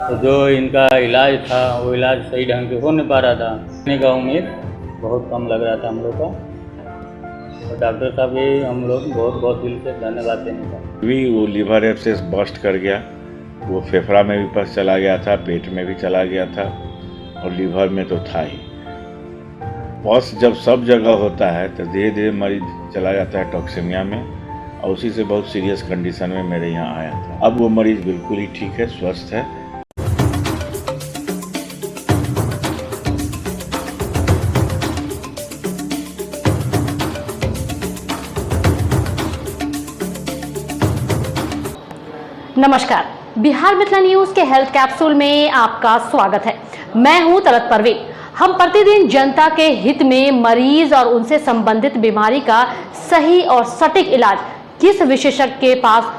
तो जो इनका इलाज था वो इलाज सही ढंग से हो नहीं पा रहा था। आने का उम्मीद बहुत कम लग रहा था हम लोग का। और डॉक्टर साहब भी हम लोग बहुत बहुत दिल से धन्यवाद देने का। भी वो लीवर एब्सेस बस्ट कर गया, वो फेफड़ा में भी पस चला गया था, पेट में भी चला गया था और लीवर में तो था ही। पस जब सब जगह होता है तो धीरे धीरे मरीज चला जाता है टॉक्सीमिया में और उसी से बहुत सीरियस कंडीशन में मेरे यहाँ आया था। अब वो मरीज बिल्कुल ही ठीक है, स्वस्थ है। नमस्कार, बिहार मिथिला न्यूज के हेल्थ कैप्सूल में आपका स्वागत है। मैं हूं तलत परवीन। हम प्रतिदिन जनता के हित में मरीज और उनसे संबंधित बीमारी का सही और सटीक इलाज किस विशेषज्ञ के पास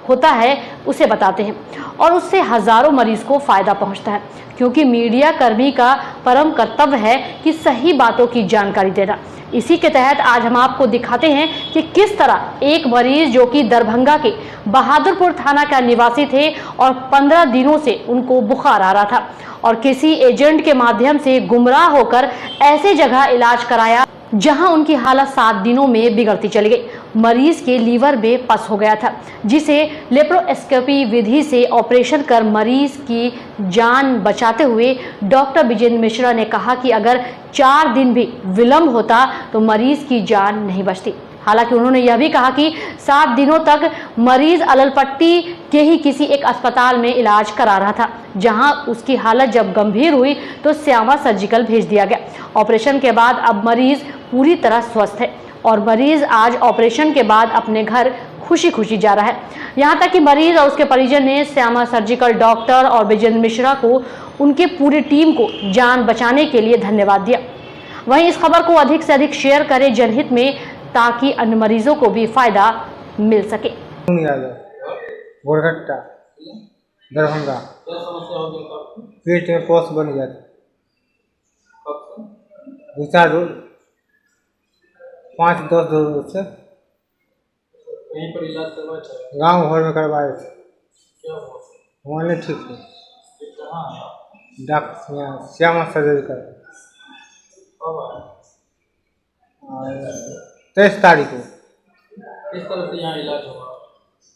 होता है उसे बताते हैं और उससे हजारों मरीज को फायदा पहुंचता है, क्योंकि मीडिया कर्मी का परम कर्तव्य है कि सही बातों की जानकारी देना। इसी के तहत आज हम आपको दिखाते हैं कि किस तरह एक मरीज जो कि दरभंगा के बहादुरपुर थाना का निवासी थे और 15 दिनों से उनको बुखार आ रहा था और किसी एजेंट के माध्यम से गुमराह होकर ऐसे जगह इलाज कराया जहां उनकी हालत 7 दिनों में बिगड़ती चली गई। मरीज के लीवर में पस हो गया था, जिसे लेप्रोस्कोपी विधि से ऑपरेशन कर मरीज की जान बचाते हुए डॉक्टर विजेंद्र मिश्रा ने कहा कि अगर 4 दिन भी विलंब होता तो मरीज की जान नहीं बचती। हालांकि उन्होंने यह भी कहा कि 7 दिनों तक मरीज अललपट्टी के ही किसी एक अस्पताल में इलाज करा रहा था, जहां उसकी हालत जब गंभीर हुई तो श्यामा सर्जिकल भेज दिया गया। ऑपरेशन के बाद अब मरीज पूरी तरह स्वस्थ है और मरीज आज ऑपरेशन के बाद अपने घर खुशी खुशी जा रहा है। यहां तक कि मरीज और उसके परिजन ने श्यामा सर्जिकल डॉक्टर और विजेंद्र मिश्रा को, उनके पूरी टीम को जान बचाने के लिए धन्यवाद दिया। वहीं इस खबर को अधिक से अधिक शेयर करें जनहित में, ताकि अन्य मरीजों को भी फायदा मिल सके। गोरघट्टा दरभंगा पेट में पौस बन गया था। 2-4 रोज 5-10 रोज से कहीं पर इलाज करवाया था? गाँव भर में करवाए थे, क्या हुआ? वहाँ नहीं ठीक थे। कहाँ? डॉक्टर श्यामा सर्जिकल कब आया? 23 तारीख को। किस तरह से यहाँ इलाज हुआ?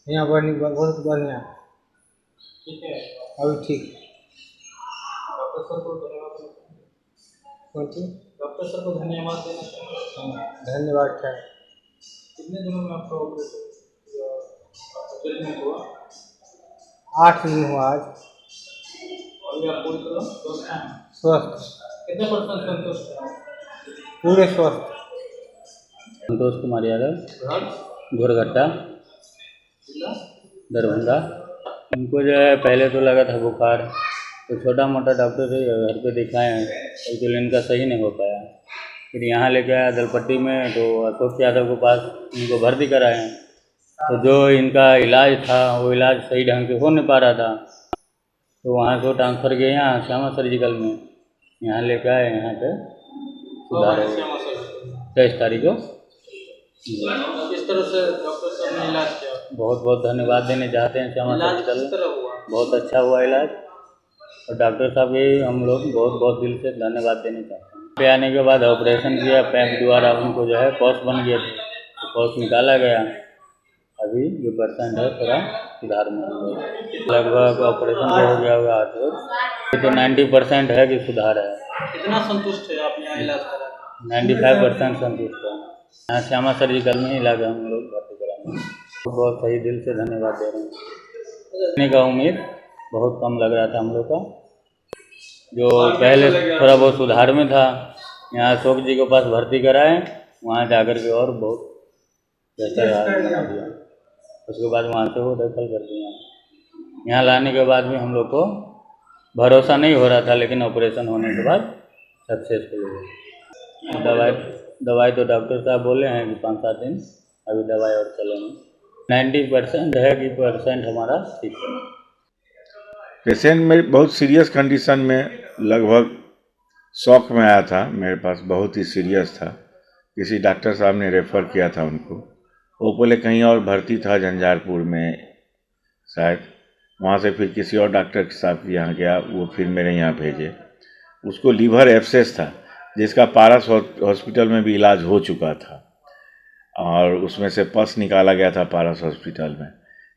यहाँ बहुत बढ़िया, ठीक है, अभी ठीक। डॉक्टर सर को धन्यवाद देना चाहिए। कौन चीज? डॉक्टर सर को धन्यवाद देना चाहिए। धन्यवाद है। कितने दिनों में आपका ऑपरेशन ट्रीटमेंट हुआ? 8 दिन हुआ आज। अभी आप पूरी तरह स्वस्थ हैं? स्वस्थ, कितने % संतुष्ट हैं? पूरे स्वस्थ। संतोष कुमार यादव, घर गोरघट्टा जिला दरभंगा। उनको जो है पहले तो लगा था बुखार, तो छोटा मोटा डॉक्टर से घर पे दिखाए हैं, तो इनका सही नहीं हो पाया। फिर यहाँ लेके आया दलपट्टी में, तो अशोक यादव के पास उनको भर्ती कराए हैं। तो जो इनका इलाज था वो इलाज सही ढंग से हो नहीं पा रहा था, तो वहाँ से ट्रांसफ़र किए यहाँ श्यामा सर्जिकल में। यहाँ लेके आए, यहाँ पे सुधार हो गया। 23 तारीख को। किस तरह से डॉक्टर साहब ने इलाज किया? बहुत बहुत धन्यवाद देने चाहते हैं श्यामा इलाज सर्जिकल। किस तरह हुआ? बहुत अच्छा हुआ इलाज और डॉक्टर साहब भी हम लोग बहुत बहुत दिल से धन्यवाद देने चाहते हैं। पे आने के बाद ऑपरेशन किया, पैप द्वारा उनको जो है पॉस बन गया था, तो पॉस निकाला गया। अभी जो % है थोड़ा सुधार में है। लगभग ऑपरेशन हो गया होगा 8 रोज, तो 90% है कि सुधार है। कितना संतुष्ट है आप यहाँ इलाज करा? 95% संतुष्ट है। यहाँ श्यामा सर्जिकल में इलाज हम लोग भर्ती कराएंगे। बहुत सही दिल से धन्यवाद दे रहे हैं। आने का उम्मीद बहुत कम लग रहा था हम लोग का, जो पहले थोड़ा बहुत सुधार में था। यहाँ अशोक जी के पास भर्ती कराए, वहाँ जाकर के और बहुत बेहतर बना दिया। उसके बाद वहाँ से वो रेफर कर दिया। यहाँ लाने के बाद भी हम लोग को भरोसा नहीं हो रहा था, लेकिन ऑपरेशन होने के बाद सक्सेसफुल हो गया। दवाई तो डॉक्टर साहब बोले हैं कि 5-7 दिन अभी दवाई और चलेंगे। 90% है कि % हमारा ठीक है। पेशेंट में बहुत सीरियस कंडीशन में लगभग शॉक में आया था मेरे पास, बहुत ही सीरियस था। किसी डॉक्टर साहब ने रेफ़र किया था उनको, वो पहले कहीं और भर्ती था झंझारपुर में शायद, वहाँ से फिर किसी और डॉक्टर के साथ यहाँ गया, वो फिर मेरे यहाँ भेजे। उसको लीवर एब्सेस था, जिसका पारस हॉस्पिटल में भी इलाज हो चुका था और उसमें से पस निकाला गया था पारस हॉस्पिटल में,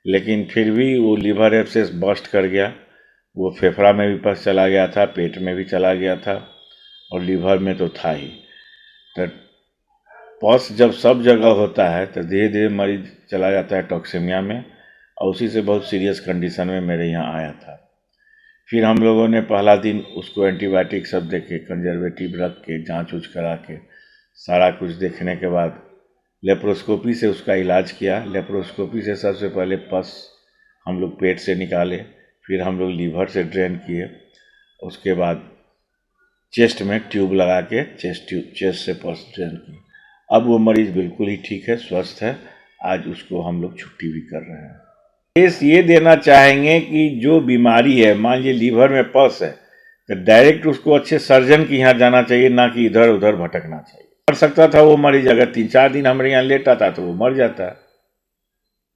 लेकिन फिर भी वो लीवर एब्सेस बस्ट कर गया। वो फेफड़ा में भी पस चला गया था, पेट में भी चला गया था और लीवर में तो था ही। तो पस जब सब जगह होता है तो धीरे धीरे मरीज चला जाता है टॉक्सेमिया में, और उसी से बहुत सीरियस कंडीशन में मेरे यहाँ आया था। फिर हम लोगों ने पहला दिन उसको एंटीबायोटिक सब दे के, कंजर्वेटिव रख के, जांच उच करा के, सारा कुछ देखने के बाद लेप्रोस्कोपी से उसका इलाज किया। लेप्रोस्कोपी से सबसे पहले पस हम लोग पेट से निकाले, फिर हम लोग लीवर से ड्रेन किए, उसके बाद चेस्ट में ट्यूब लगा के चेस्ट से पस ड्रेन की। अब वो मरीज़ बिल्कुल ही ठीक है, स्वस्थ है। आज उसको हम लोग छुट्टी भी कर रहे हैं। केस ये देना चाहेंगे कि जो बीमारी है, मान लीजिए लीवर में पस है, तो डायरेक्ट उसको अच्छे सर्जन के यहाँ जाना चाहिए, ना कि इधर उधर भटकना चाहिए। मर सकता था वो मरीज, अगर 3-4 दिन हमारे यहाँ लेटा था तो वो मर जाता है।